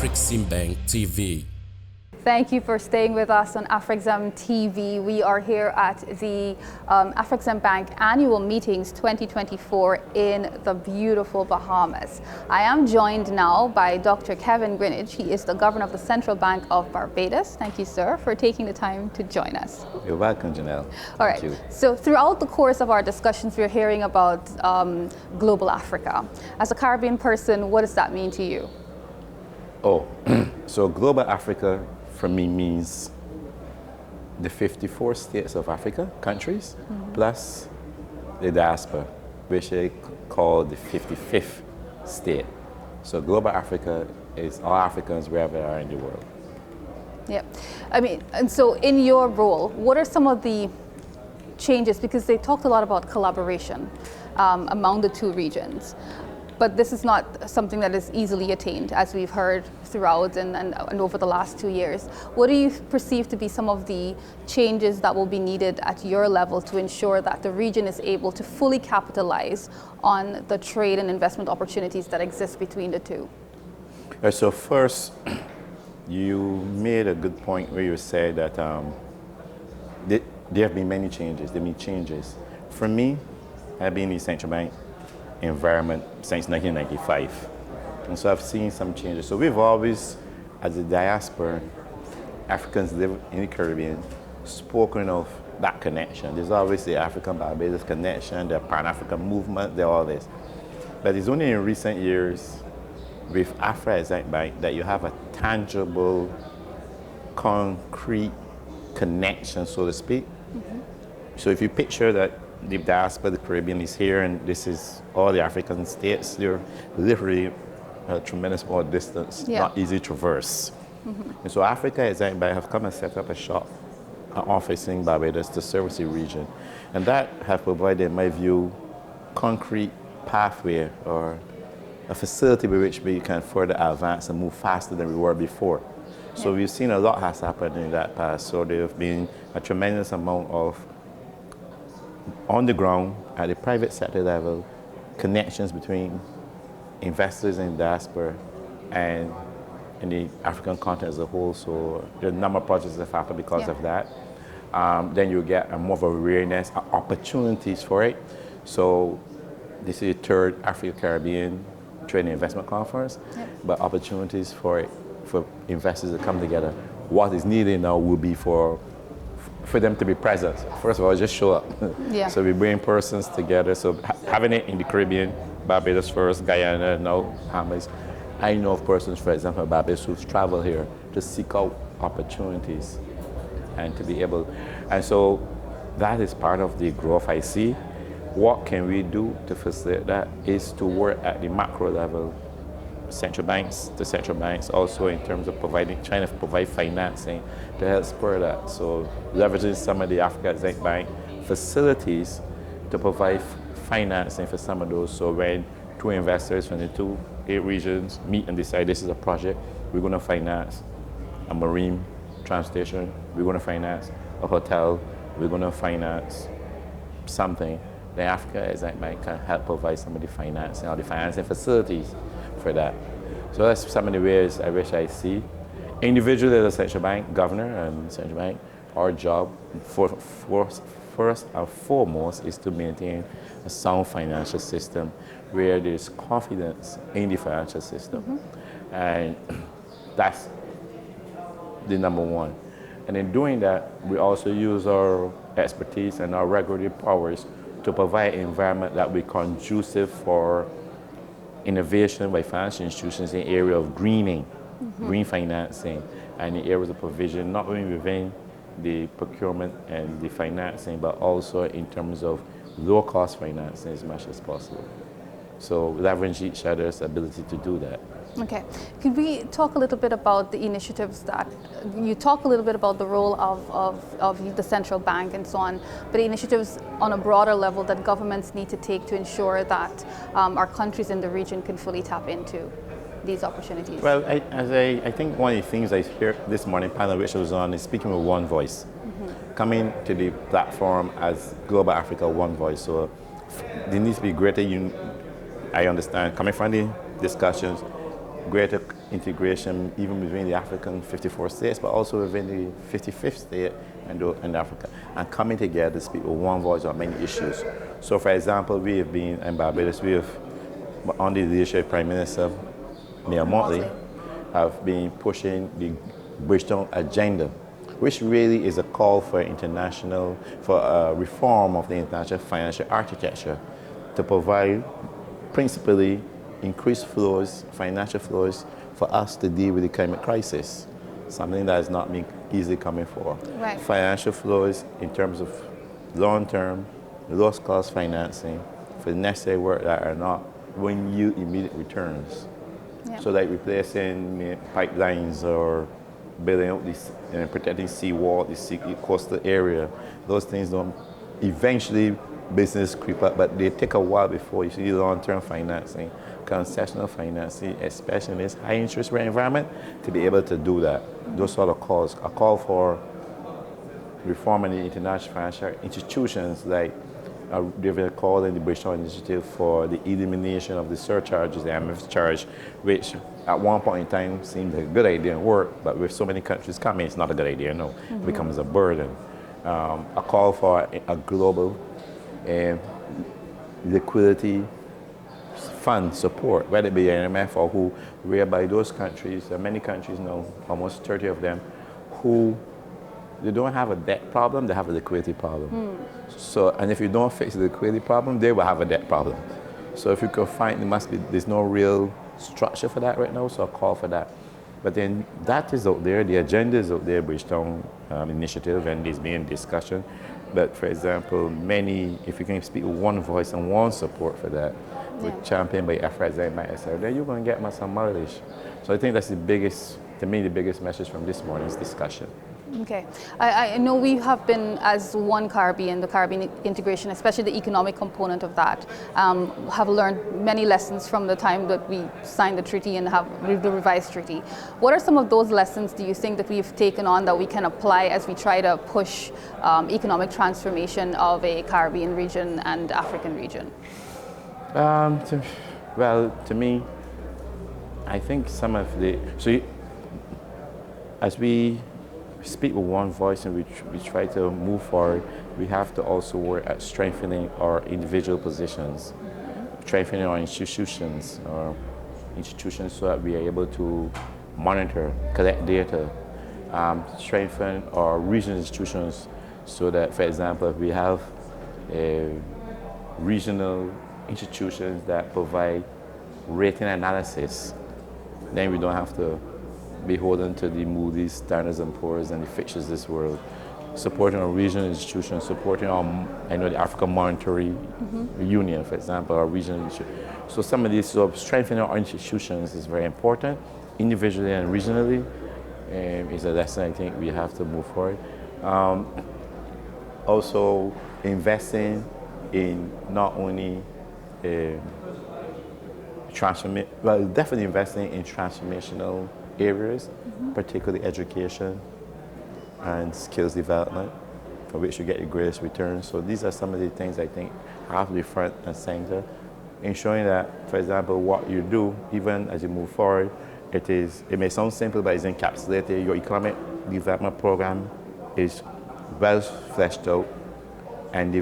Afreximbank TV. Thank you for staying with us on Afrexim TV. We are here at the Afreximbank annual meetings 2024 in the beautiful Bahamas. I am joined now by Dr. Kevin Greenidge. He is the governor of the Central Bank of Barbados. Thank you, sir, for taking the time to join us. You're welcome, Janelle. All right. So throughout the course of our discussions, we're hearing about global Africa. As a Caribbean person, what does that mean to you? Oh, so global Africa for me means the 54 states of Africa, countries, plus the diaspora, which they call the 55th state. So global Africa is all Africans wherever they are in the world. Yeah, I mean, and so in your role, what are some of the changes, because they talked a lot about collaboration among the two regions, but this is not something that is easily attained, as we've heard throughout and over the last 2 years. What do you perceive to be some of the changes that will be needed at your level to ensure that the region is able to fully capitalize on the trade and investment opportunities that exist between the two? So first, you made a good point where you said that there have been many changes. There have been changes. For me, I've been in the central bank environment since 1995. And so I've seen some changes. So we've always, as a diaspora, Africans live in the Caribbean, spoken of that connection. There's always the African-Barbados connection, the Pan-African movement, all this. But it's only in recent years with Afreximbank that you have a tangible, concrete connection, so to speak. So if you picture that the diaspora, the Caribbean is here, and this is all the African states, they're literally a tremendous amount of distance, not easy to traverse. And so Afreximbank have come and set up a shop, an office in Barbados to service the region. And that have provided, in my view, concrete pathway or a facility by which we can further advance and move faster than we were before. So we've seen a lot has happened in that past. So there have been a tremendous amount of on the ground, at the private sector level, connections between investors in diaspora and in the African continent as a whole. So there are a number of projects that have happened because of that. Then you get a more of awareness, opportunities for it. So this is the third Africa-Caribbean Trade and Investment Conference, but opportunities for it, for investors to come together. What is needed now will be for them to be present. First of all, just show up. So we bring persons together. So having it in the Caribbean, Barbados first, Guyana, now Bahamas. I know of persons, for example, Barbados who've traveled here to seek out opportunities and to be able. And so that is part of the growth I see. What can we do to facilitate that is to work at the macro level. Central banks, also in terms of trying to provide financing to help spur that. So leveraging some of the Afreximbank facilities to provide financing for some of those. So when two investors from the two regions meet and decide this is a project, we're going to finance a marine transportation, we're going to finance a hotel, we're going to finance something, then Afreximbank can help provide some of the financing or the financing facilities for that. So that's some of the ways I wish I see. Individually, as a central bank governor and central bank, our job first and foremost is to maintain a sound financial system where there's confidence in the financial system. And that's the number one. And in doing that, we also use our expertise and our regulatory powers to provide an environment that will be conducive for innovation by financial institutions in the area of greening, green financing, and the areas of provision, not only within the procurement and the financing, but also in terms of low-cost financing as much as possible. So leverage each other's ability to do that. Okay. Could we talk a little bit about the initiatives that, you talk a little bit about the role of the central bank and so on, but the initiatives on a broader level that governments need to take to ensure that our countries in the region can fully tap into these opportunities? Well, I think one of the things I heard this morning, panel which I was on, is speaking with one voice. Coming to the platform as Global Africa One Voice. So there needs to be greater, I understand, coming from the discussions, greater integration even between the African 54 states, but also within the 55th state in Africa, and coming together to speak with one voice on many issues. So, for example, we have been in Barbados, we have, under the leadership of Prime Minister Mayor Motley, have been pushing the Bridgetown agenda, which really is a call for reform of the international financial architecture to provide principally increased flows, financial flows, for us to deal with the climate crisis, something that is not easily coming for. Right. Financial flows in terms of long-term, low-cost financing for the necessary work that are not bringing you immediate returns. Yeah. So like replacing pipelines or building out this, protecting seawall, the sea coastal area, those things don't eventually business creep up, but they take a while before you see long-term financing, concessional financing, especially in this high interest rate environment, to be able to do that. Those sort of calls, a call for reforming the international financial institutions, like they've been called in the Bridgetown Initiative for the elimination of the surcharges, the IMF charge, which at one point in time seemed a good idea and work, but with so many countries coming, it's not a good idea, no. It becomes a burden. A call for a global liquidity fund support, whether it be IMF or who, whereby those countries, many countries now, almost 30 of them, who they don't have a debt problem, they have a liquidity problem. So, and if you don't fix the liquidity problem, they will have a debt problem. So if you can find, there's no real structure for that right now, so I'll call for that. But then that is out there, the agenda is out there, Bridgetown initiative, and there's been discussion. But for example, if you can speak with one voice and one support for that, with championed by Afreximbank, etc., then you're going to get some mileage. So I think that's the biggest message from this morning's discussion. Okay. I know we have been, as one Caribbean, the Caribbean integration, especially the economic component of that, have learned many lessons from the time that we signed the treaty and have the revised treaty. What are some of those lessons do you think that we've taken on that we can apply as we try to push economic transformation of a Caribbean region and African region? To me, I think some of as we speak with one voice and we try to move forward, we have to also work at strengthening our individual positions, strengthening our institutions so that we are able to monitor, collect data, strengthen our regional institutions so that, for example, if we have regional institutions that provide rating analysis, then we don't have to beholden to the Moody's, Standards & Poor's, and the Fitch's of this world. Supporting our regional institutions, supporting the African Monetary Union, for example, our regional institutions. So some of these, strengthening our institutions is very important, individually and regionally, is a lesson I think we have to move forward. Also, investing in not only definitely investing in transformational areas, particularly education and skills development, for which you get the greatest returns. So these are some of the things I think have to be front and center, ensuring that, for example, what you do, even as you move forward, it may sound simple, but it's encapsulated. Your economic development program is well fleshed out and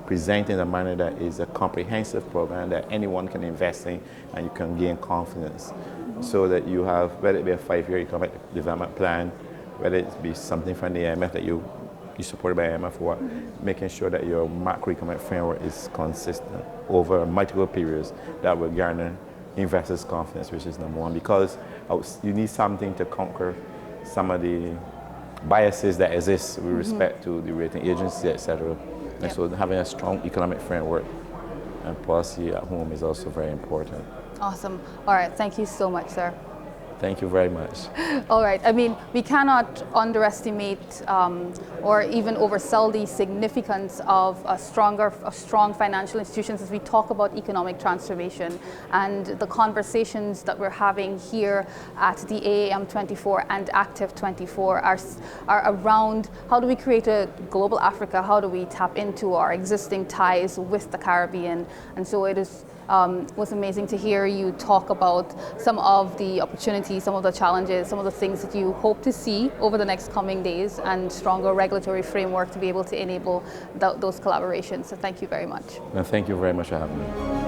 presented in a manner that is a comprehensive program that anyone can invest in and you can gain confidence. So that you have, whether it be a 5-year economic development plan, whether it be something from the IMF that you supported by IMF or what, making sure that your macroeconomic framework is consistent over multiple periods that will garner investors' confidence, which is number one, because you need something to conquer some of the biases that exist with respect to the rating agency, etc. And so having a strong economic framework and policy at home is also very important. Awesome. All right. Thank you so much, sir. Thank you very much. All right. I mean, we cannot underestimate or even oversell the significance of strong financial institutions as we talk about economic transformation, and the conversations that we're having here at the AAM 24 and Active 24 are around how do we create a global Africa, how do we tap into our existing ties with the Caribbean, and so it is It was amazing to hear you talk about some of the opportunities, some of the challenges, some of the things that you hope to see over the next coming days, and stronger regulatory framework to be able to enable those collaborations. So thank you very much. And thank you very much for having me.